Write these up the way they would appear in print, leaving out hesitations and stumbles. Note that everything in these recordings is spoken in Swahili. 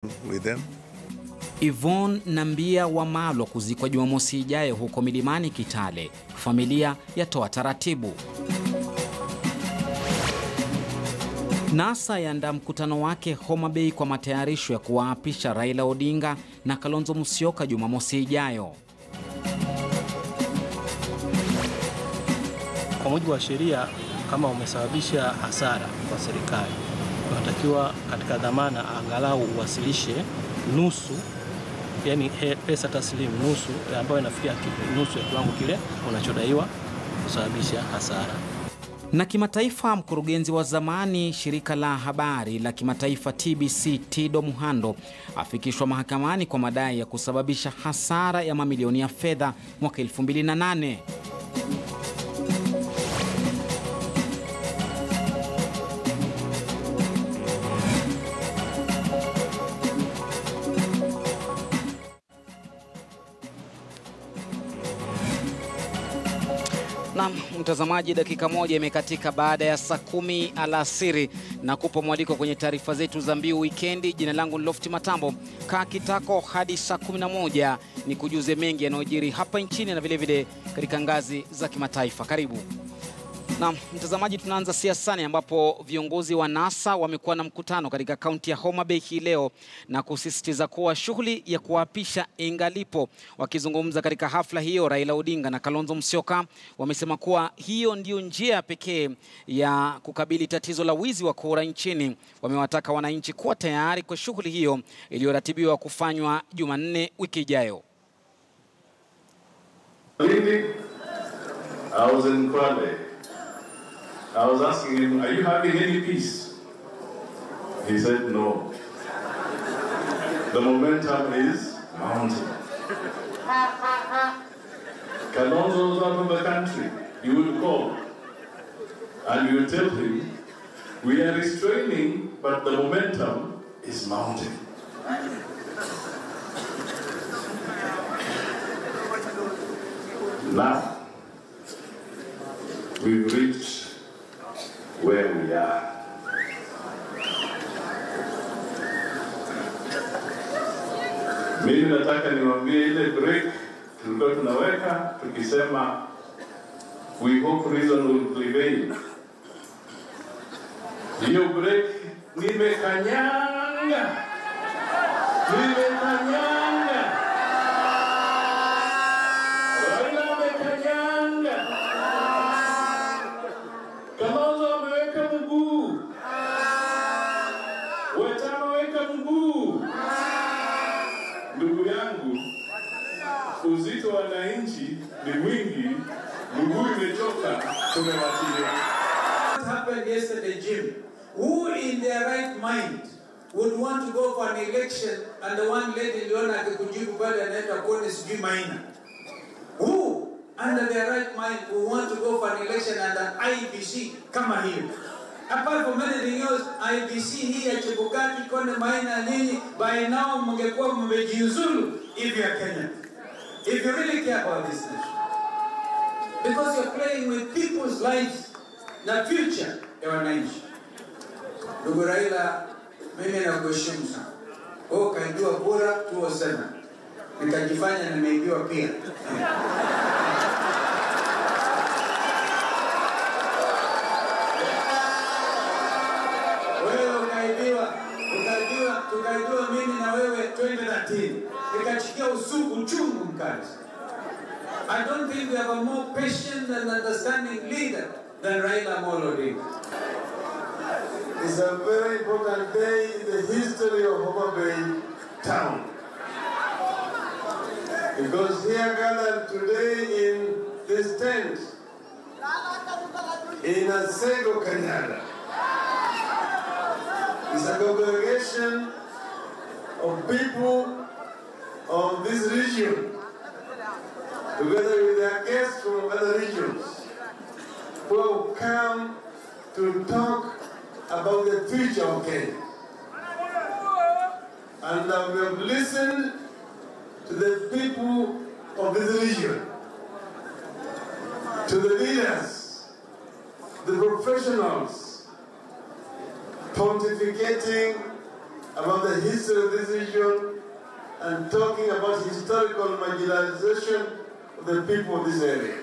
with them. Yvonne na Mbia Wamalwa kuzikwa Jumamosi ijayo huko Milimani Kitale. Familia yatoa taratibu. NASA yaandaa mkutano wake Homa Bay kwa matayarisho ya kuwaapisha Raila Odinga na Kalonzo Musyoka Jumamosi ijayo. Kwa mujibu wa sheria, kama umesababisha hasara kwa serikali, unatakiwa katika dhamana angalau uwasilishe nusu, yani pesa taslimu nusu, ambayo inafikia nusu ya kiwango kile unachodaiwa kusababisha hasara. Na kimataifa, mkurugenzi wa zamani shirika la habari la kimataifa TBC Chedo Muhando afikishwa mahakamani kwa madai ya kusababisha hasara ya mamilioni ya fedha mwaka 2008. Na mtazamaji, dakika moja imekatika baada ya saa 10 alasiri na kupa mwaliko kwenye taarifa zetu za Mbiu Weekendi. Jina langu ni Lofty Matambo. Kaa kitako hadi saa 11 ni kujuze mengi yanayojiri hapa nchini na vile vile katika ngazi za kimataifa. Karibu. Na mtazamaji, tunaanza siasani ambapo viongozi wa NASA wamekuwa na mkutano katika kaunti ya Homa Bay hii leo na kusisitiza kuwa shughuli ya kuapisha ingalipo. Wakizungumza katika hafla hiyo, Raila Odinga na Kalonzo Musyoka wamesema kuwa hiyo ndio njia pekee ya kukabili tatizo la wizi wa kura nchini. Wamewataka wananchi kuwa tayari kwa shughuli hiyo iliyoratibiwa kufanywa Jumanne wiki ijayo. I was asking him, are you having any peace? He said no. The momentum is mounting. Kalonzo is out of the country. You will call and you will tell him, we are restraining, but the momentum is mounting. Now, we've reached where we are. Mimi nataka niwaambie ile break tulikuwa tunaweka tukisema we hope reason will prevail. Hiyo break nimekanyanga. Raila amekanyanga. Kalonzo ameweka mguu. Wetano weka mguu. Ndugu yangu, uzito wa wananchi ni mwingi, mguu imechoka, tumewachilia. What happened yesterday, Jim? Who in their right mind would want to go for an election and the one lady Leona akikujibu pale anaitwa Kone sijui Maina? Who under their right mind will want to go for an election and an IBC kama hiyo? Apart from anything else, IBC hii ya Chebukati, Kone Maina nini, by now mungekuwa mmejiuzulu if you are Kenyan. If you really care about this nation. Because you're playing with people's lives, the future ya wananchi. Ndugu Raila, mimi nakuheshimu sana. Wewe kaijua bora tuo sana. Nikajifanya nimeibiwa pia. Tukaibiwa mimi na wewe 2013. Nikachikia usugu chungu mkali. I don't think we have a more patient and understanding leader than Raila Odinga. It's a very important day in the history of Homa Bay town. Because here gathered today in this tent, in Asego, Canada, is a congregation of people of this region, together with their guests from other regions, who have come to talk about the future of Kenya. And we have listened to the people of this region, to the leaders, the professionals, pontificating about the history of this region and talking about historical marginalization of the people of this area.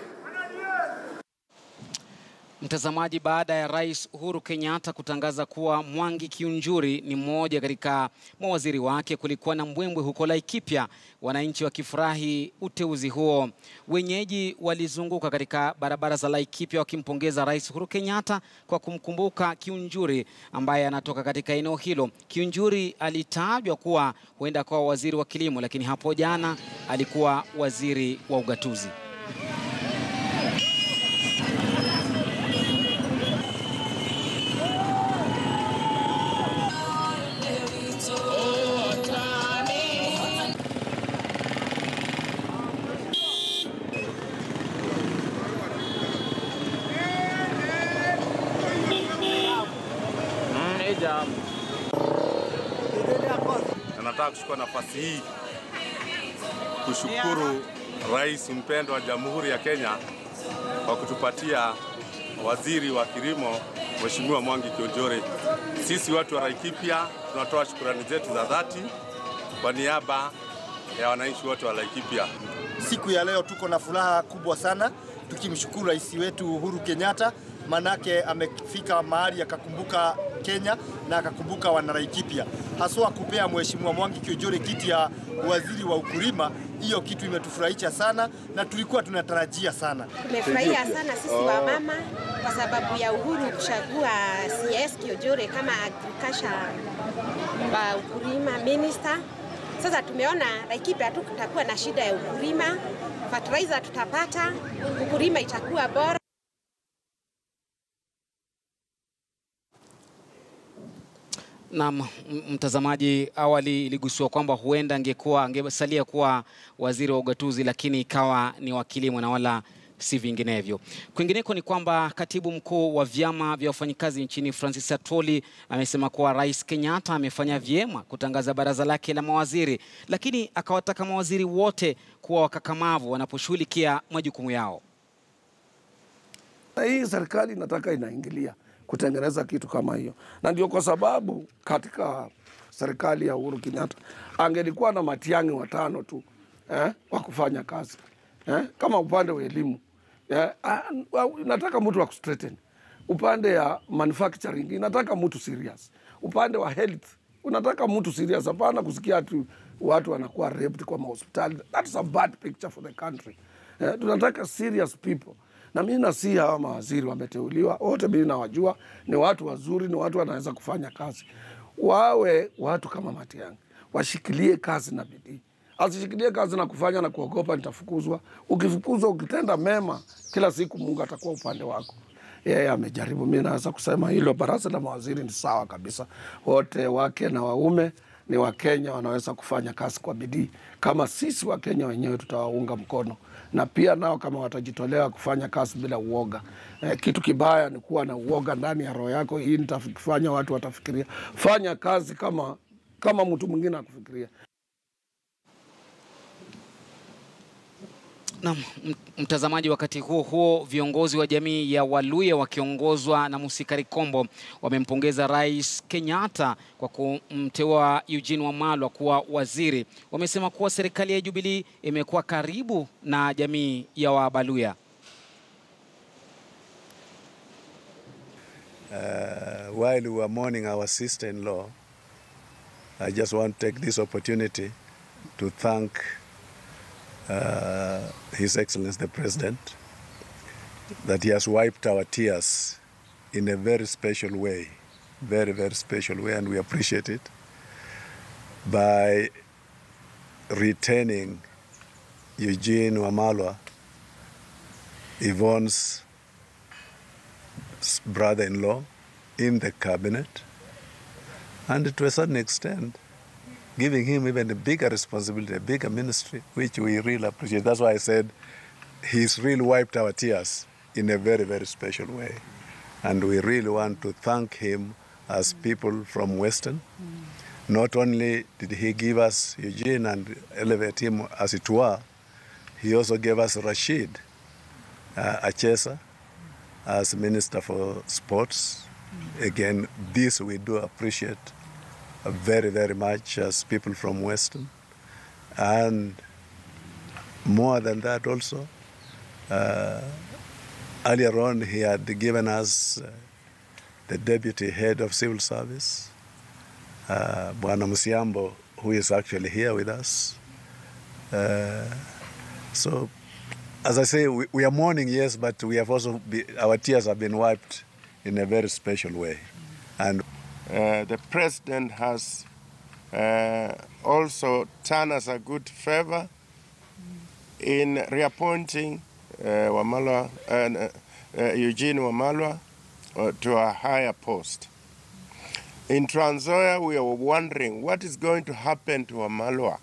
Mtazamaji, baada ya Rais Uhuru Kenyatta kutangaza kuwa Mwangi Kiunjuri ni mmoja katika mawaziri wake, kulikuwa na mbwembwe huko Laikipia, wananchi wakifurahi uteuzi huo. Wenyeji walizunguka katika barabara za Laikipia wakimpongeza Rais Uhuru Kenyatta kwa kumkumbuka Kiunjuri ambaye anatoka katika eneo hilo. Kiunjuri alitajwa kuwa huenda kwa waziri wa kilimo, lakini hapo jana alikuwa waziri wa ugatuzi. Nataka kuchukua nafasi hii kushukuru Rais mpendwa wa Jamhuri ya Kenya kwa kutupatia waziri wa kilimo Mheshimiwa Mwangi Kiunjuri. Sisi watu wa Laikipia tunatoa shukrani zetu za dhati kwa niaba ya wananchi wote wa Laikipia. Siku ya leo tuko na furaha kubwa sana tukimshukuru rais wetu Uhuru Kenyatta, manake amefika mahali akakumbuka Kenya na akakumbuka wana Laikipia. Haswa kupea Mheshimiwa Mwangi Kiunjuri kiti ya waziri wa ukulima, hiyo kitu imetufurahisha sana na tulikuwa tunatarajia sana. Tumefurahia sana sisi wa mama kwa sababu ya Uhuru kuchagua CS Kiunjuri kama agriculture wa ukulima minister. Sasa tumeona Laikipia tutakuwa na shida ya ukulima, fertilizer tutapata, ukulima itakuwa bora. Na mtazamaji, awali iligusiwa kwamba huenda angesalia kuwa waziri wa ugatuzi, lakini ikawa ni wa kilimo na wala si vinginevyo. Kwingineko ni kwamba katibu mkuu wa vyama vya wafanyikazi nchini Francis Atwoli amesema kuwa Rais Kenyatta amefanya vyema kutangaza baraza lake la mawaziri, lakini akawataka mawaziri wote kuwa wakakamavu wanaposhughulikia majukumu yao. Hii serikali nataka inaingilia kutengeneza kitu kama hiyo, na ndio kwa sababu katika serikali ya Uhuru Kenyatta angelikuwa na Matiang'i watano tu wa kufanya kazi kama upande wa elimu nataka mtu wa kustraighten, upande ya manufacturing inataka mtu serious, upande wa health unataka mtu serious, hapana kusikia tu watu wanakuwa raped kwa hospitali. That's a bad picture for the country. Tunataka serious people. Na mimi nasi hawa mawaziri wameteuliwa wote, mimi nawajua ni watu wazuri, ni watu wanaweza kufanya kazi. Wawe watu kama Matiang'i, washikilie kazi na bidii. Asishikilie kazi na kufanya na kuogopa nitafukuzwa. Ukifukuzwa ukitenda mema, kila siku Mungu atakuwa upande wako. Yeye amejaribu. Mimi naweza kusema hilo baraza la mawaziri ni sawa kabisa. Wote wake na waume ni Wakenya, wanaweza kufanya kazi kwa bidii. Kama sisi Wakenya wenyewe tutawaunga mkono. Na pia nao kama watajitolea kufanya kazi bila uoga. Kitu kibaya ni kuwa na uoga ndani ya roho yako. Hii nitafanya watu watafikiria. Fanya kazi kama mtu mwingine akufikiria. Na mtazamaji, wakati huo viongozi wa jamii ya Waluya wakiongozwa na Musikari Kombo wamempongeza Rais Kenyatta kwa kumteua Eugene Wamalwa kuwa waziri. Wamesema kuwa serikali ya Jubilee imekuwa karibu na jamii ya Wabaluya. While we are mourning our sister-in-law, I just want to take this opportunity to thank His Excellency the President, that he has wiped our tears in a very special way, very, very special way, and we appreciate it, by retaining Eugene Wamalwa, Yvonne's brother-in-law, in the cabinet, and to a certain extent, giving him even a bigger responsibility, a bigger ministry, which we really appreciate. That's why I said he's really wiped our tears in a very, very special way. And we really want to thank him as people from Western. Not only did he give us Eugene and elevate him as it were, he also gave us Rashid Achesa as Minister for Sports. Again, this we do appreciate very, very much as people from Western. And more than that also, earlier on he had given us the deputy head of civil service, Bwana Musiambo, who is actually here with us. So, as I say, we are mourning, yes, but we have also our tears have been wiped in a very special way. And the president has also done us a good favor in reappointing Eugene Wamalwa to a higher post. In Trans Nzoia, we are wondering what is going to happen to Wamalwa.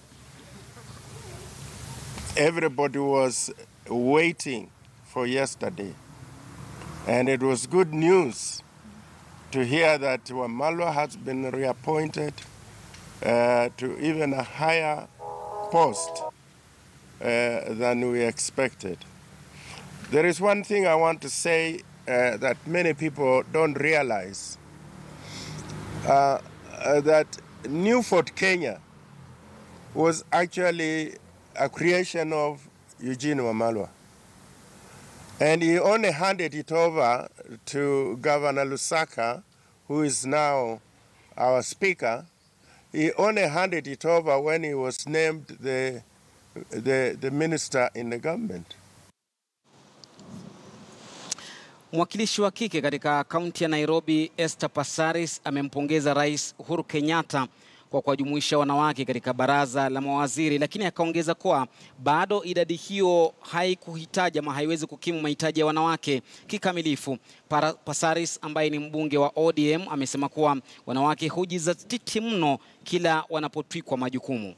Everybody was waiting for yesterday, and it was good news to hear that Wamalwa has been reappointed to even a higher post than we expected. There is one thing I want to say that many people don't realize, that Newfort, Kenya was actually a creation of Eugene Wamalwa. And he only handed it over to Governor Lusaka, who is now our speaker. He only handed it over when he was named the minister in the government. Mwakilishi wa kike katika kaunti ya Nairobi, Esther Passaris, amempongeza Rais Uhuru Kenyatta kwa kuwajumuisha wanawake katika baraza la mawaziri, lakini akaongeza kuwa bado idadi hiyo haikuhitaji ama haiwezi kukimu mahitaji ya wanawake kikamilifu. Passaris, ambaye ni mbunge wa ODM, amesema kuwa wanawake hujizatiti mno kila wanapotwikwa majukumu.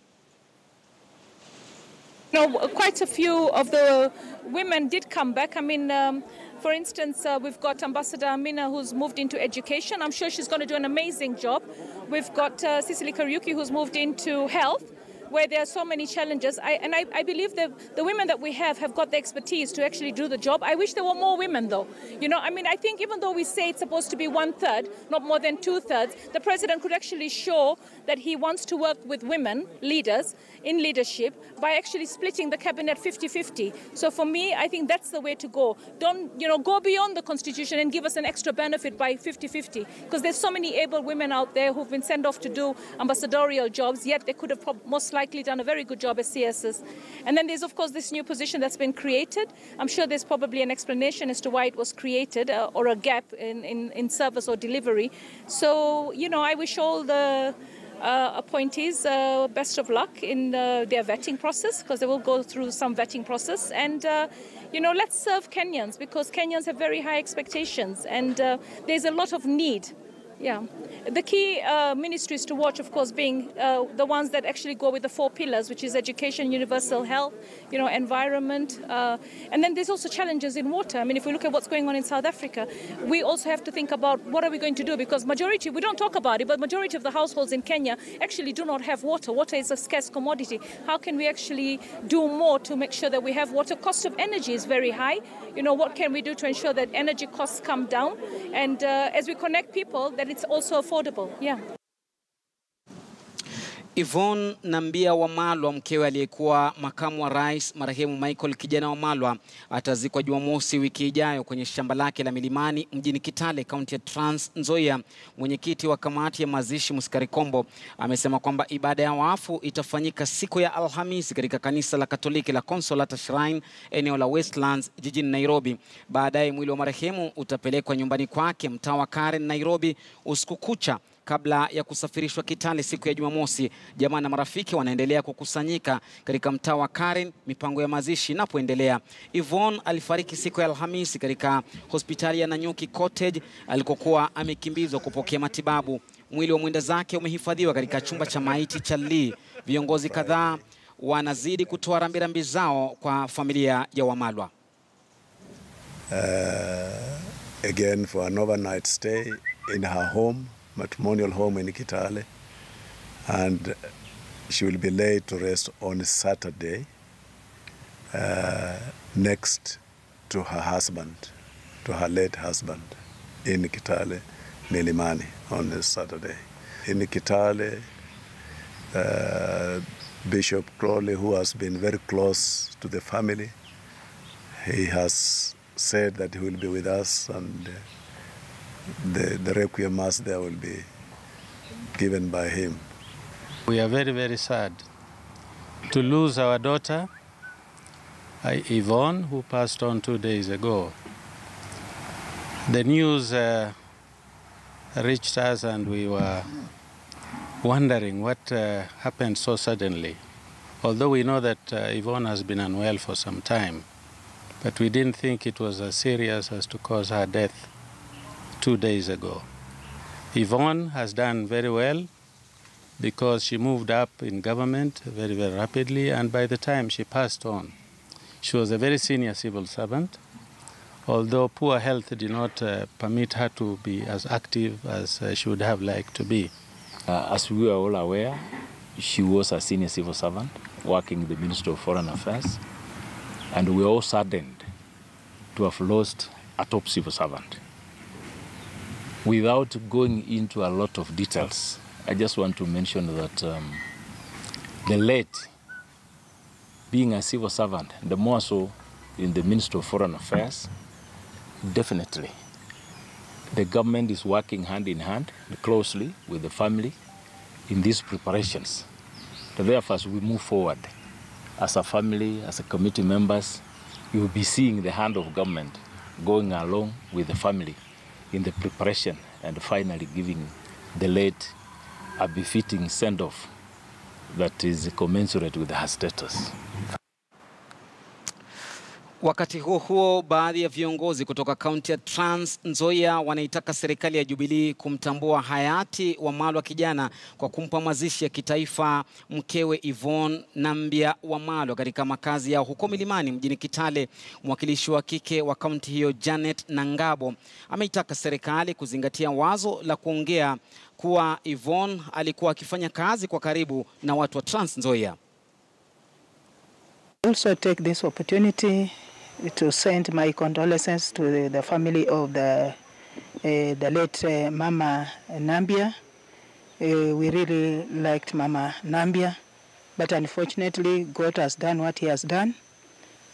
Quite a few of the women did come back. I mean, for instance, we've got Ambassador Amina, who's moved into education. I'm sure she's going to do an amazing job. We've got Cicely Kariuki, who's moved into health, where there are so many challenges. I believe the women that we have got the expertise to actually do the job. I wish there were more women, though. You know, I mean, I think even though we say it's supposed to be 1/3, not more than 2/3, the president could actually show that he wants to work with women leaders in leadership by actually splitting the cabinet 50-50. So for me, I think that's the way to go. Don't, go beyond the constitution and give us an extra benefit by 50-50, because there's so many able women out there who've been sent off to do ambassadorial jobs, yet they could have most likely done a very good job as CSs. And then there's, of course, this new position that's been created. I'm sure there's probably an explanation as to why it was created, or a gap in service or delivery. So, I wish all the appointees best of luck in their vetting process, because they will go through some vetting process. And, let's serve Kenyans, because Kenyans have very high expectations, and there's a lot of need. Yeah. The key ministries to watch, of course, being the ones that actually go with the 4 pillars, which is education, universal health, environment. And then there's also challenges in water. I mean, if we look at what's going on in South Africa, we also have to think about what are we going to do, because majority, we don't talk about it, but majority of the households in Kenya actually do not have water. Water is a scarce commodity. How can we actually do more to make sure that we have water? Cost of energy is very high. What can we do to ensure that energy costs come down? And as we connect people, that it's also affordable. Yeah. Yvonne Nambia Wamalwa, mkewe aliyekuwa makamu wa rais marehemu Michael Kijana Wamalwa, atazikwa Jumamosi wiki ijayo kwenye shamba lake la Milimani mjini Kitale, kaunti ya Trans Nzoia. Mwenyekiti wa kamati ya mazishi Musikari Kombo amesema kwamba ibada ya wafu itafanyika siku ya Alhamisi katika kanisa la Katoliki la Consolata Shrine, eneo la Westlands jijini Nairobi. Baadaye mwili wa marehemu utapelekwa nyumbani kwake mtaa wa Karen, Nairobi, usiku kucha kabla ya kusafirishwa Kitale siku ya Jumamosi. Jamaa na marafiki wanaendelea kukusanyika katika mtaa wa Karen, mipango ya mazishi inapoendelea. Yvonne alifariki siku ya Alhamisi katika hospitali ya Nanyuki Cottage alikokuwa amekimbizwa kupokea matibabu. Mwili wa mwenda zake umehifadhiwa katika chumba cha maiti cha Lee. Viongozi kadhaa wanazidi kutoa rambirambi zao kwa familia ya Wamalwa. Again for an overnight stay in her home, matrimonial home in Kitale, and she will be laid to rest on Saturday next to her husband, to her late husband in Kitale, Milimani, on this Saturday. in Kitale, Bishop Crowley, who has been very close to the family. He has said that he will be with us, and the Requiem Mass there will be given by him. We are very, very sad to lose our daughter, Yvonne, who passed on 2 days ago. The news reached us and we were wondering what happened so suddenly. Although we know that Yvonne has been unwell for some time, but we didn't think it was as serious as to cause her death 2 days ago. Yvonne has done very well because she moved up in government very, very rapidly, and by the time she passed on, she was a very senior civil servant, although poor health did not permit her to be as active as she would have liked to be. As we are all aware, she was a senior civil servant working in the Ministry of Foreign Affairs, and we are all saddened to have lost a top civil servant. Without going into a lot of details, I just want to mention that the late, being a civil servant, the more so in the Ministry of Foreign Affairs, definitely the government is working hand in hand closely with the family in these preparations. Therefore, as we move forward, as a family, as a committee members, you will be seeing the hand of government going along with the family in the preparation and finally giving the late a befitting send-off that is commensurate with her status. Wakati huo baadhi ya viongozi kutoka kaunti ya Trans Nzoia wanaitaka serikali ya Jubilee kumtambua hayati Wamalwa kijana kwa kumpa mazishi ya kitaifa mkewe Yvonne Nambia Wamalwa katika makazi yao huko Milimani mjini Kitale. Mwakilishi wa kike wa kaunti hiyo Janet Nangabo ameitaka serikali kuzingatia wazo la kuongea kuwa Yvonne alikuwa akifanya kazi kwa karibu na watu wa Trans Nzoia. Also take this opportunity to send my condolences to the family of the late Mama Nambia. We really liked Mama Nambia, but unfortunately God has done what he has done.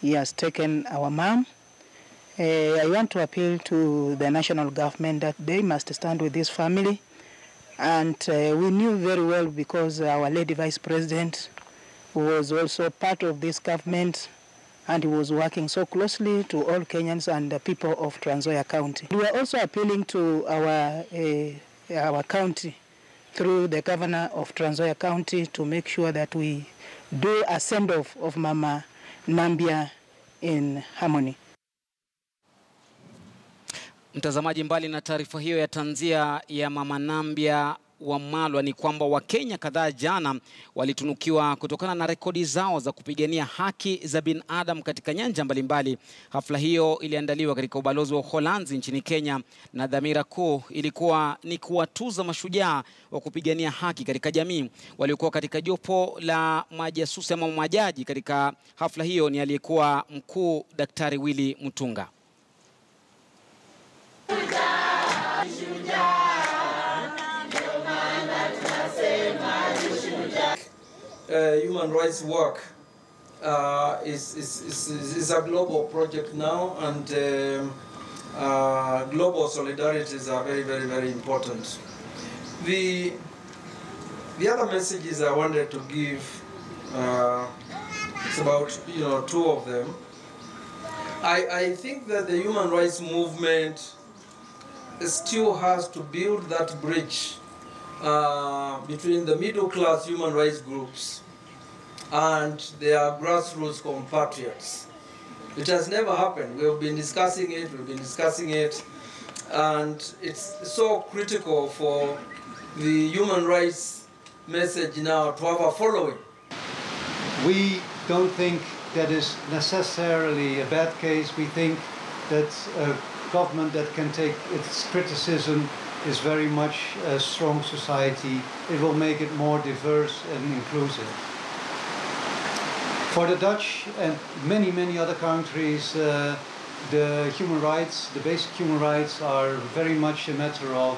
He has taken our mom. I want to appeal to the national government that they must stand with this family. And we knew very well, because our Lady Vice President was also part of this government, and he was working so closely to all Kenyans and the people of Trans Nzoia County. We are also appealing to our county through the governor of Trans Nzoia County to make sure that we do a send-off of Mama Nambia in harmony. Mtazamaji, mbali na taarifa hiyo ya tanzia ya Mama Nambia Wamalwa ni kwamba Wakenya kadhaa jana walitunukiwa kutokana na rekodi zao za kupigania haki za binadamu katika nyanja mbalimbali. Hafla hiyo iliandaliwa katika ubalozi wa Uholanzi nchini Kenya, na dhamira kuu ilikuwa ni kuwatuza mashujaa wa kupigania haki katika jamii. Waliokuwa katika jopo la majasusi ama majaji katika hafla hiyo ni aliyekuwa mkuu Daktari Willy Mutunga. Human rights work is a global project now, and global solidarities are very, very, very important. The other messages I wanted to give, it's about two of them. I think that the human rights movement still has to build that bridge between the middle class human rights groups and their grassroots compatriots. It has never happened. We've been discussing it, and it's so critical for the human rights message now to have a following. We don't think that is necessarily a bad case. We think that a government that can take its criticism is very much a strong society. It will make it more diverse and inclusive. For the Dutch and many, many other countries, the human rights, the basic human rights, are very much a matter of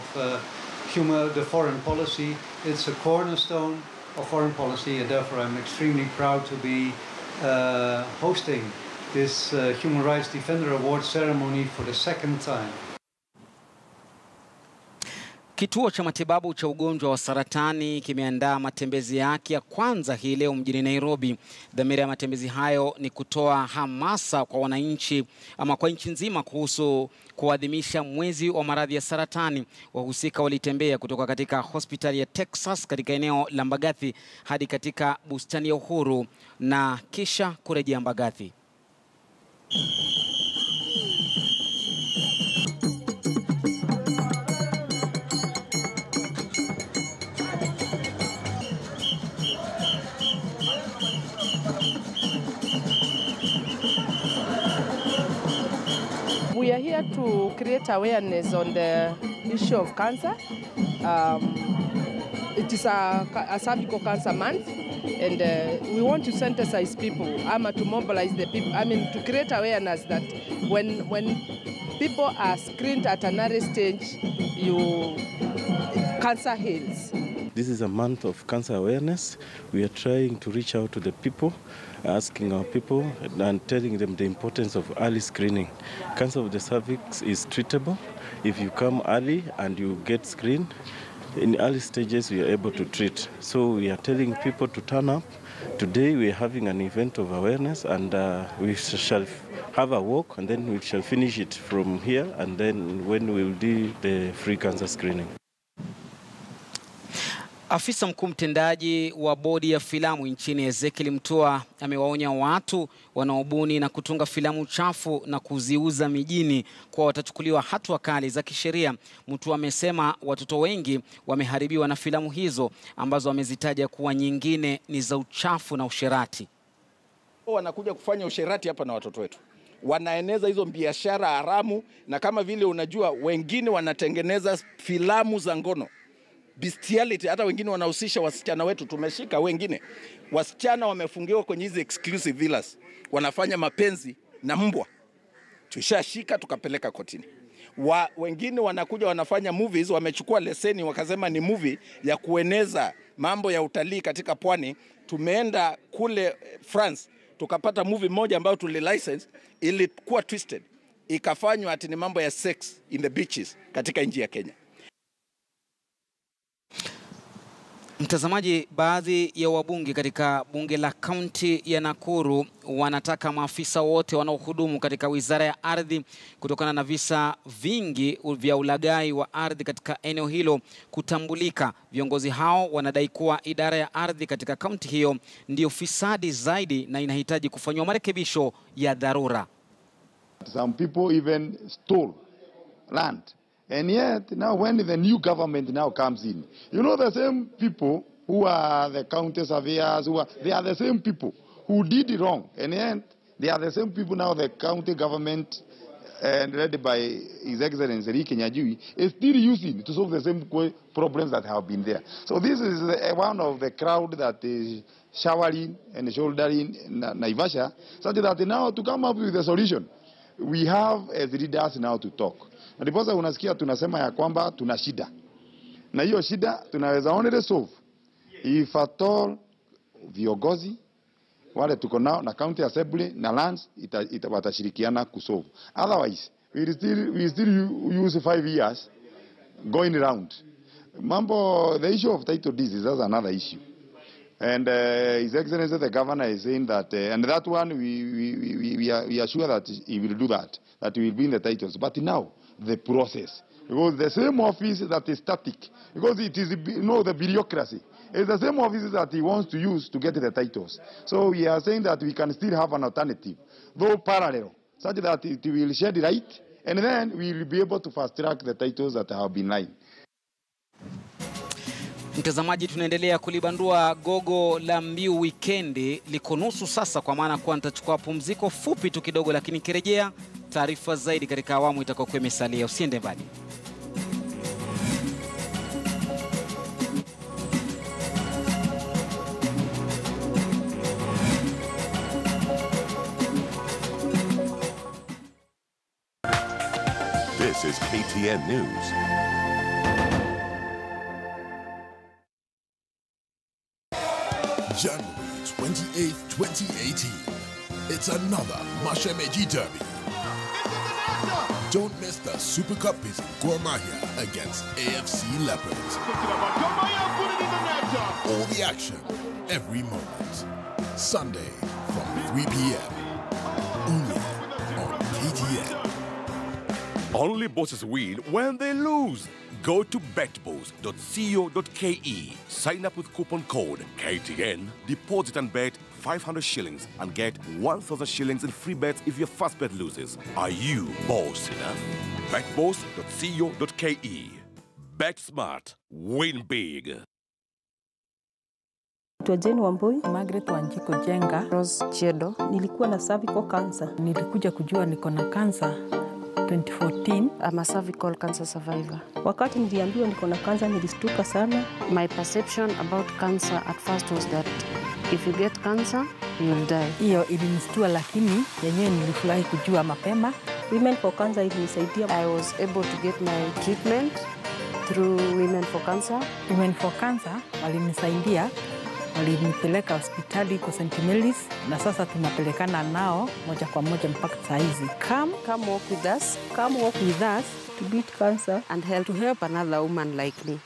the foreign policy. It's a cornerstone of foreign policy, and therefore I'm extremely proud to be hosting this Human Rights Defender Award ceremony for the second time. Kituo cha matibabu cha ugonjwa wa saratani kimeandaa matembezi yake ya kwanza hii leo mjini Nairobi. Dhamira ya matembezi hayo ni kutoa hamasa kwa wananchi ama kwa nchi nzima kuhusu kuadhimisha mwezi wa maradhi ya saratani. Wahusika walitembea kutoka katika hospitali ya Texas katika eneo la Mbagathi hadi katika bustani ya Uhuru na kisha kurejea Mbagathi. We are here to create awareness on the issue of cancer. It is a cervical cancer month, and we want to sensitize people, to mobilize the people, to create awareness that when people are screened at an early stage, cancer heals. This is a month of cancer awareness. We are trying to reach out to the people, asking our people and telling them the importance of early screening. Cancer of the cervix is treatable. If you come early and you get screened, in early stages we are able to treat. So we are telling people to turn up. Today we are having an event of awareness, and we shall have a walk, and then we shall finish it from here, and then when we will do the free cancer screening. Afisa mkuu mtendaji wa bodi ya filamu nchini Ezekiel Mtua amewaonya watu wanaobuni na kutunga filamu chafu na kuziuza mijini kwa watachukuliwa hatua kali za kisheria. Mtua amesema watoto wengi wameharibiwa na filamu hizo ambazo wamezitaja kuwa nyingine ni za uchafu na usherati. Wanakuja kufanya usherati hapa na watoto wetu. Wanaeneza hizo biashara haramu, na kama vile unajua wengine wanatengeneza filamu za ngono. Bestiality, hata wengine wanahusisha wasichana wetu. Tumeshika wengine wasichana wamefungiwa kwenye hizi exclusive villas, wanafanya mapenzi na mbwa. Tushashika tukapeleka kotini. Wengine wanakuja wanafanya movies, wamechukua leseni wakasema ni movie ya kueneza mambo ya utalii katika pwani. Tumeenda kule France tukapata movie moja ambayo tulilicense, ilikuwa twisted, ikafanywa ati ni mambo ya sex in the beaches katika nchi ya Kenya. Mtazamaji, baadhi ya wabunge katika bunge la kaunti ya Nakuru wanataka maafisa wote wanaohudumu katika wizara ya ardhi kutokana na visa vingi vya ulaghai wa ardhi katika eneo hilo kutambulika. Viongozi hao wanadai kuwa idara ya ardhi katika kaunti hiyo ndio fisadi zaidi na inahitaji kufanywa marekebisho ya dharura. Some people even stole land. And yet, now when the new government now comes in, you know, the same people who are the county surveyors, they are the same people who did it wrong. And yet, they are the same people now the county government, led by His Excellency Ricky Nyajui, is still using to solve the same problems that have been there. So this is one of the crowd that is showering and shouldering Naivasha, such that now to come up with a solution, we have as leaders now to talk. Na ndiposa unasikia tunasema ya kwamba tuna shida. Na hiyo shida tunaweza only solve if at all viongozi wale tuko nao na county assembly na lands watashirikiana kusolve. Otherwise we still use 5 years going around. The issue of title deeds is another issue. And His Excellency the Governor is saying that, and that one we are sure that he will do that he will bring the titles. But now the process, because the same office that is static, because it is the bureaucracy, it's the same office that he wants to use to get the titles. So we are saying that we can still have an alternative, though parallel, such that it will shed light, and then we will be able to fast track the titles that have been lying. Mtazamaji, tunaendelea kulibandua gogo la Mbiu wikendi. Liko nusu sasa, kwa maana kwa nitachukua pumziko fupi tu kidogo, lakini kirejea taarifa zaidi katika awamu itakokuwa imesalia. Usiende mbali. This is KTN News. 28th, 2018. It's another Mashemeji Derby. Don't miss the Super Cup visit Gor Mahia against AFC Leopards. All the action, every moment. Sunday from 3 p.m. Only on KTN. Only bosses win when they lose. Go to betbos.co.ke. Sign up with coupon code KTN. Deposit and bet 500 shillings and get 1,000 shillings in free bets if your first bet loses. Are you boss enough? betbos.co.ke. Bet smart. Win big. Wambui, Margaret Wanjiko Jenga, Rose Chedo. Nilikuwa na cervical cancer. Nilikuja kujua niko na cancer 2014. I'm a cervical cancer survivor. Wakati niliambiwa niko na cancer nilistuka sana. My perception about cancer at first was that if you get cancer, you will die. Hiyo ilinistua, lakini yenyewe nilifurahi kujua mapema. Women for Cancer ilinisaidia. I was able to get my treatment through Women for Cancer. Women for Cancer walinisaidia. Walinipeleka hospitali kwa St. Mary's na sasa tunapelekana nao moja kwa moja mpaka saa hizi. Come walk with us. Come walk with us to beat cancer and help another woman like me.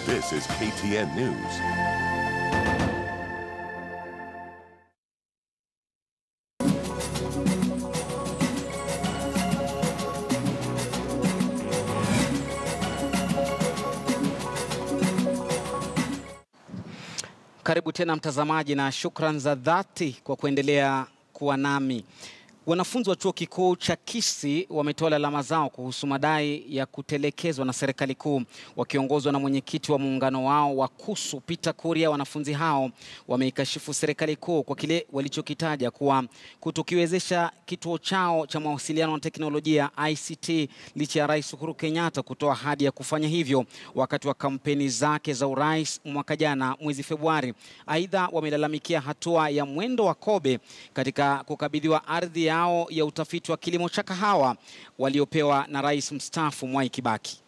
This is KTN News. Karibu tena mtazamaji, na shukran za dhati kwa kuendelea kuwa nami. Wanafunzi wa chuo kikuu cha Kisii wametoa lalama zao kuhusu madai ya kutelekezwa na serikali kuu. Wakiongozwa na mwenyekiti wa muungano wao wa KUSU Peter Kuria, wanafunzi hao wameikashifu serikali kuu kwa kile walichokitaja kuwa kutokiwezesha kituo chao cha mawasiliano na teknolojia ICT licha ya Rais Uhuru Kenyatta kutoa ahadi ya kufanya hivyo wakati wa kampeni zake za urais mwaka jana mwezi Februari. Aidha, wamelalamikia hatua ya mwendo wa kobe katika kukabidhiwa ardhi yao ya utafiti wa kilimo cha kahawa waliopewa na Rais mstaafu Mwai Kibaki.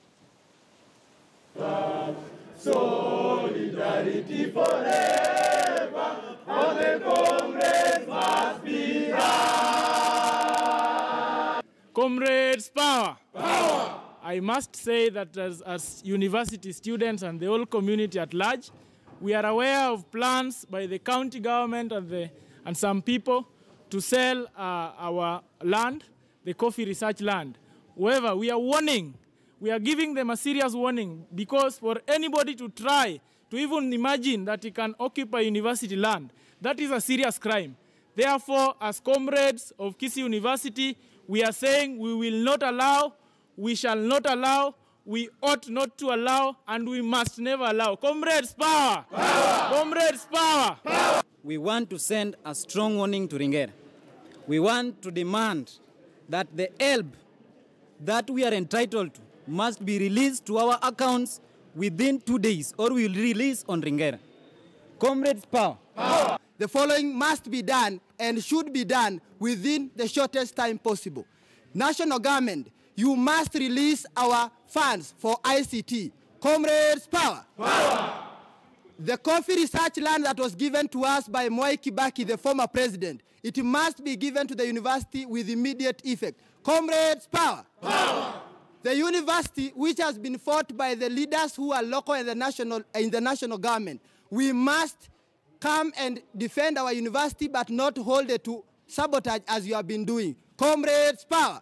Solidarity forever, all the comrades must be high. Comrades, power! Power! I must say that as university students and the whole community at large, we are aware of plans by the county government and some people to sell our land, the coffee research land. However, we are warning, we are giving them a serious warning, because for anybody to try to even imagine that he can occupy university land, that is a serious crime. Therefore, as comrades of Kisii University, we are saying we will not allow, we shall not allow, we ought not to allow, and we must never allow. Comrades, power! Power! Comrades, power! Power! We want to send a strong warning to Ringera. We want to demand that the help that we are entitled to must be released to our accounts within 2 days, or we will release on Ringera. Comrades, power! Power! The following must be done and should be done within the shortest time possible. National government, you must release our funds for ICT. Comrades, power! Power! The coffee research land that was given to us by Mwai Kibaki, the former president, it must be given to the university with immediate effect. Comrades, power! Power! The university, which has been fought by the leaders who are local and in the national government, we must come and defend our university, but not hold it to sabotage as you have been doing. Comrades, power!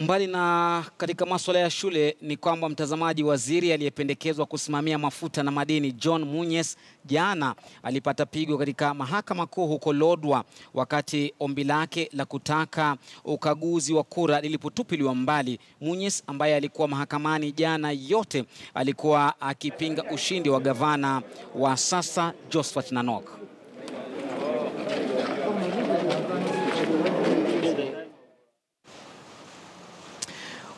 Mbali na katika masuala ya shule ni kwamba mtazamaji, waziri aliyependekezwa kusimamia mafuta na madini John Munyes jana alipata pigo katika mahakama kuu huko Lodwar wakati ombi lake la kutaka ukaguzi wa kura lilipotupiliwa mbali. Munyes ambaye alikuwa mahakamani jana yote alikuwa akipinga ushindi wa gavana wa sasa Josephat Nanok.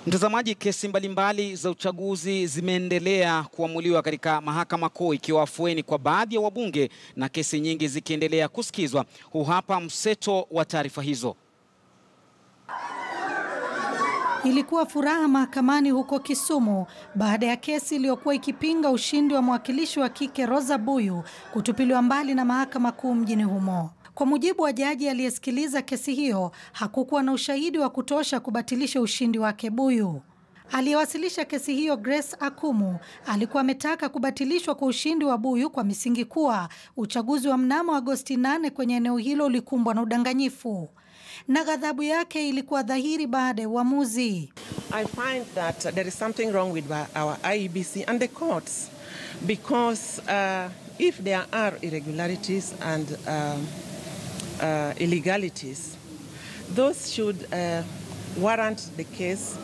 Mtazamaji, kesi mbalimbali za uchaguzi zimeendelea kuamuliwa katika mahakama kuu, ikiwa afueni kwa baadhi ya wabunge na kesi nyingi zikiendelea kusikizwa. Huu hapa mseto wa taarifa hizo. Ilikuwa furaha mahakamani huko Kisumu baada ya kesi iliyokuwa ikipinga ushindi wa mwakilishi wa kike Rosa Buyu kutupiliwa mbali na mahakama kuu mjini humo. Kwa mujibu wa jaji aliyesikiliza kesi hiyo, hakukuwa na ushahidi wa kutosha kubatilisha ushindi wake Buyu. Aliyewasilisha kesi hiyo, Grace Akumu, alikuwa ametaka kubatilishwa kwa ushindi wa Buyu kwa misingi kuwa uchaguzi wa mnamo Agosti 8 kwenye eneo hilo ulikumbwa na udanganyifu. Na ghadhabu yake ilikuwa dhahiri baada ya uamuzi. I find that there is something wrong with our IEBC and the courts because if there are irregularities and illegalities, those should warrant the case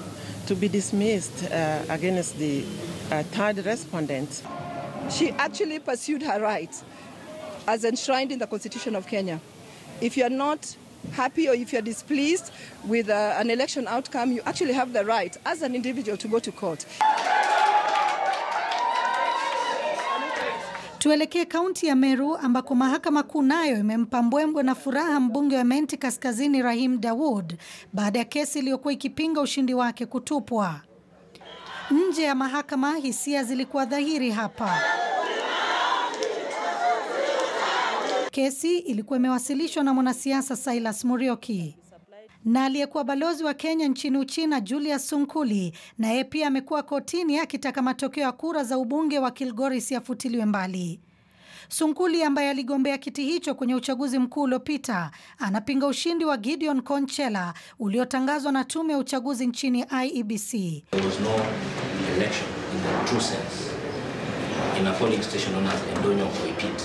to be dismissed against the third respondent. She actually pursued her rights as enshrined in the Constitution of Kenya. If you're not happy or if you're displeased with an election outcome, you actually have the right as an individual to go to court. Tuelekee kaunti ya Meru ambako mahakama kuu nayo imempa mbwembwe na furaha mbunge wa Menti Kaskazini Rahim Dawood baada ya kesi iliyokuwa ikipinga ushindi wake kutupwa. Nje ya mahakama hisia zilikuwa dhahiri hapa. Kesi ilikuwa imewasilishwa na mwanasiasa Silas Murioki. Na aliyekuwa balozi wa Kenya nchini Uchina Julius Sunkuli na yeye pia amekuwa kotini akitaka matokeo ya kura za ubunge wa Kilgoris yafutiliwe mbali. Sunkuli ambaye aligombea kiti hicho kwenye uchaguzi mkuu uliopita anapinga ushindi wa Gideon Konchela uliotangazwa na tume ya uchaguzi nchini IEBC. There was no election in the true sense in a polling station known as Endonyo Koipit.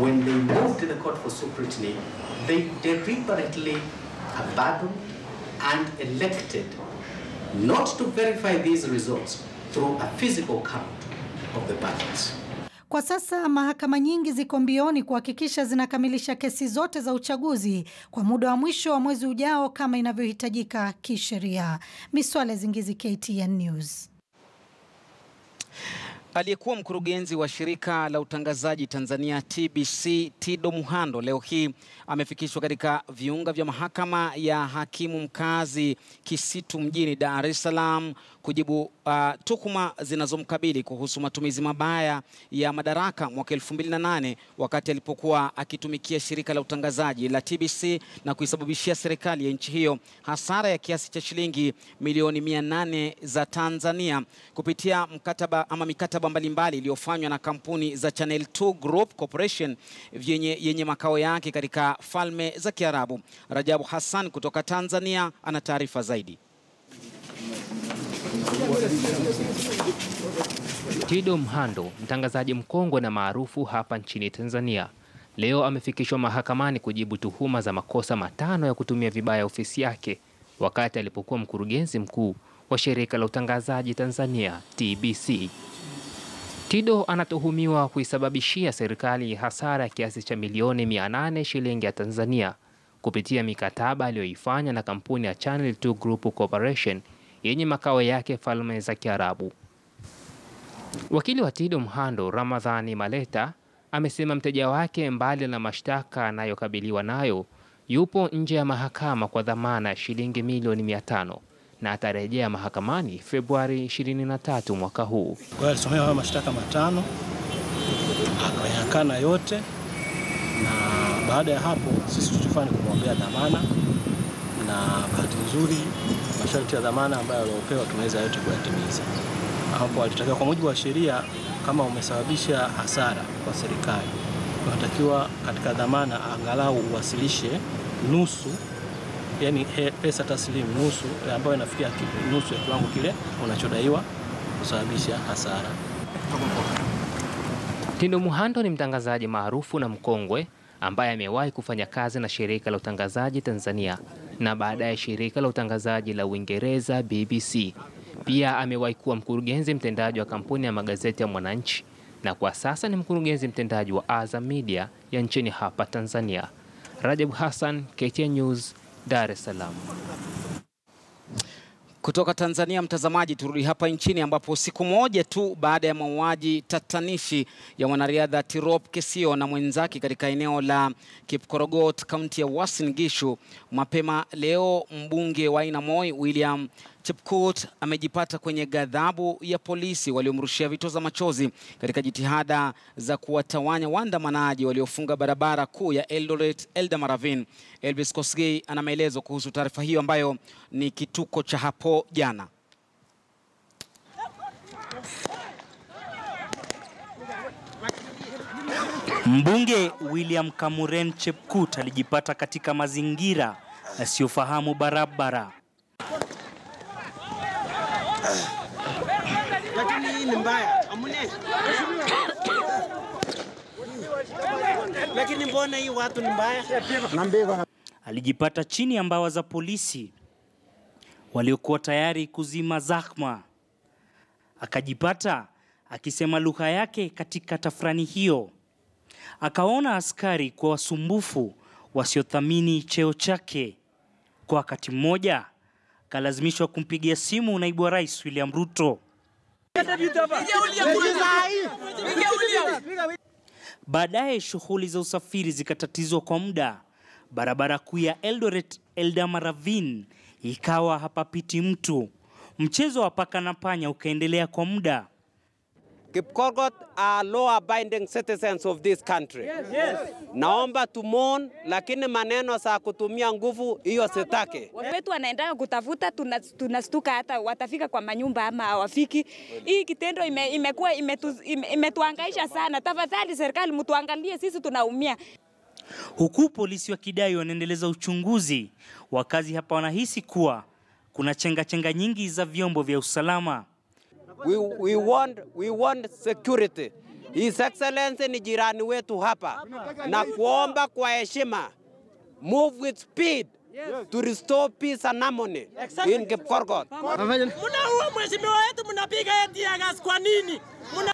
When they moved to the court for scrutiny, they deliberately abandoned and elected not to verify these results through a physical count of the ballots. Kwa sasa mahakama nyingi ziko mbioni kuhakikisha zinakamilisha kesi zote za uchaguzi kwa muda wa mwisho wa mwezi ujao kama inavyohitajika kisheria. Miswale Zingizi, KTN News. Aliyekuwa mkurugenzi wa shirika la utangazaji Tanzania TBC Chedo Muhando leo hii amefikishwa katika viunga vya mahakama ya hakimu mkazi Kisitu mjini Dar es Salaam kujibu tuhuma zinazomkabili kuhusu matumizi mabaya ya madaraka mwaka 2008 wakati alipokuwa akitumikia shirika la utangazaji la TBC na kuisababishia serikali ya nchi hiyo hasara ya kiasi cha shilingi milioni 800 za Tanzania kupitia mikataba mbalimbali iliyofanywa na kampuni za Channel 2 Group Corporation yenye makao yake katika Falme za Kiarabu. Rajabu Hassan kutoka Tanzania ana taarifa zaidi. Chedo Muhando, mtangazaji mkongwe na maarufu hapa nchini Tanzania, leo amefikishwa mahakamani kujibu tuhuma za makosa matano ya kutumia vibaya ofisi yake wakati alipokuwa mkurugenzi mkuu wa shirika la utangazaji Tanzania TBC. Chedo anatuhumiwa kuisababishia serikali hasara ya kiasi cha milioni 800 shilingi ya Tanzania kupitia mikataba aliyoifanya na kampuni ya Channel 2 Group Corporation yenye makao yake Falme za Kiarabu. Wakili wa Chedo Muhando, Ramadhani Maleta, amesema mteja wake mbali na mashtaka anayokabiliwa nayo yupo nje ya mahakama kwa dhamana ya shilingi milioni 500 na atarejea mahakamani Februari 23 mwaka huu. Kwa hiyo alisomewa mashtaka matano, akayakana yote, na baada ya hapo sisi tulichofanya kumwombea dhamana, na bahati nzuri masharti ya dhamana ambayo aliopewa tumeweza yote kuyatimiza. ambapo walitakiwa kwa mujibu wa sheria, kama umesababisha hasara kwa serikali, unatakiwa katika dhamana angalau uwasilishe nusu, yani pesa taslimu nusu, ambayo inafikia nusu ya kiwango kile unachodaiwa kusababisha hasara. Tindo Muhando ni mtangazaji maarufu na mkongwe ambaye amewahi kufanya kazi na shirika la utangazaji Tanzania na baadaye shirika la utangazaji la Uingereza BBC. Pia amewahi kuwa mkurugenzi mtendaji wa kampuni ya magazeti ya Mwananchi na kwa sasa ni mkurugenzi mtendaji wa Azam Media ya nchini hapa Tanzania. Rajab Hassan, KTN News, Dar es Salaam. Kutoka Tanzania, mtazamaji, turudi hapa nchini ambapo siku moja tu baada ya mauaji tatanishi ya mwanariadha Tirop Kesio na mwenzake katika eneo la Kipkorogot, kaunti ya Uasin Gishu, mapema leo mbunge wa Ainamoi William Chepkut amejipata kwenye ghadhabu ya polisi waliomrushia vitoza machozi katika jitihada za kuwatawanya waandamanaji waliofunga barabara kuu ya Eldoret Eldamaravine. Elvis Kosgei ana maelezo kuhusu taarifa hiyo ambayo ni kituko cha hapo jana. Mbunge William Kamuren Chepkut alijipata katika mazingira yasiyofahamu barabara. Lakini hii ni mbaya, amune. Lakini mbona hii watu ni mbaya? Alijipata chini ya mbawa za polisi waliokuwa tayari kuzima zahma. Akajipata akisema lugha yake katika tafrani hiyo. Akaona askari kwa wasumbufu wasiothamini cheo chake. Kwa wakati mmoja kalazimishwa kumpigia simu naibu wa rais William Ruto. Baadaye shughuli za usafiri zikatatizwa kwa muda. Barabara kuu ya Eldoret Eldamaravine ikawa hapapiti mtu. Mchezo wa paka na panya ukaendelea kwa muda. Kipkorogot are law-abiding citizens of this country. Yes. Naomba tumon, lakini maneno sa kutumia nguvu hiyo sitake. Wetu wanaenda kutafuta, tunastuka hata watafika kwa manyumba ama hawafiki. Hii kitendo imekuwa imetuhangaisha sana. Tafadhali serikali mtuangalie, sisi tunaumia. Huku polisi wakidai wanaendeleza uchunguzi, wakazi hapa wanahisi kuwa kuna chenga nyingi za vyombo vya usalama. We want security. His Excellency ni jirani wetu hapa. Na kuomba kwa heshima, move with speed to restore peace and harmony in Kipkorogot. Mnaua mheshimiwa wetu, mnapiga eti ya gas kwa nini?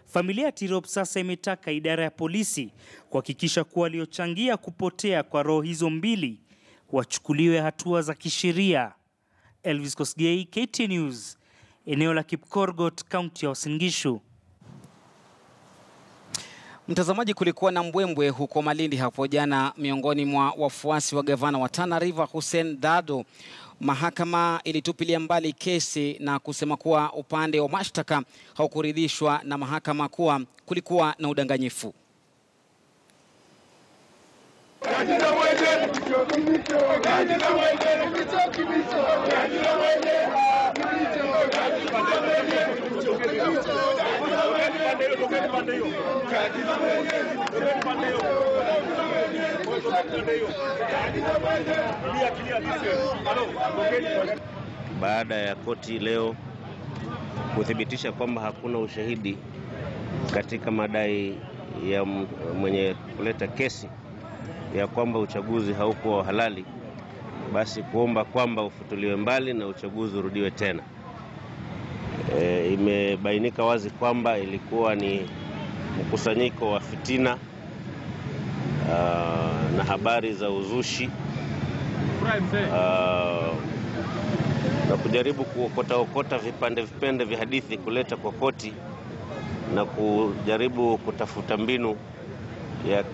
Familia ya Tirop sasa imetaka idara ya polisi kuhakikisha kuwa waliochangia kupotea kwa roho hizo mbili wachukuliwe hatua za kisheria. Elvis Kosgei, KTN News, eneo la Kipkorogot, kaunti ya Uasin Gishu. Mtazamaji, kulikuwa na mbwembwe huko Malindi hapo jana miongoni mwa wafuasi wa gavana wa Tana River Hussein Dado. Mahakama ilitupilia mbali kesi na kusema kuwa upande wa mashtaka haukuridhishwa na mahakama kuwa kulikuwa na udanganyifu. Baada ya koti leo kuthibitisha kwamba hakuna ushahidi katika madai ya mwenye kuleta kesi ya kwamba uchaguzi haukuwa halali, basi kuomba kwamba ufutuliwe mbali na uchaguzi urudiwe tena. Imebainika wazi kwamba ilikuwa ni mkusanyiko wa fitina na habari za uzushi na kujaribu kuokota vipande vya hadithi kuleta kwa koti na kujaribu kutafuta mbinu ya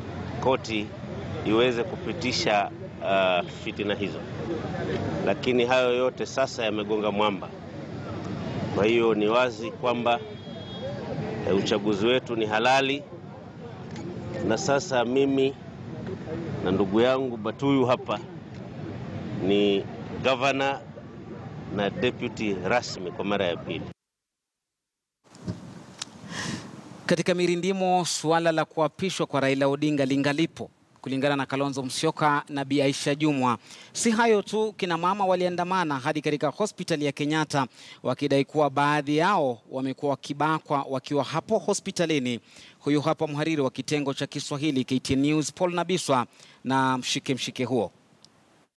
koti iweze kupitisha fitina hizo. Lakini hayo yote sasa yamegonga mwamba. Kwa hiyo ni wazi kwamba uchaguzi wetu ni halali, na sasa mimi na ndugu yangu Batuyu hapa ni governor na deputy rasmi kwa mara ya pili. Katika mirindimo, suala la kuapishwa kwa Raila Odinga lingalipo, kulingana na Kalonzo Musyoka na Bi Aisha Jumwa. Si hayo tu, kina mama waliandamana hadi katika hospitali ya Kenyatta wakidai kuwa baadhi yao wamekuwa wakibakwa wakiwa hapo hospitalini. Huyu hapa mhariri wa kitengo cha Kiswahili KTN News Paul Nabiswa na mshike huo.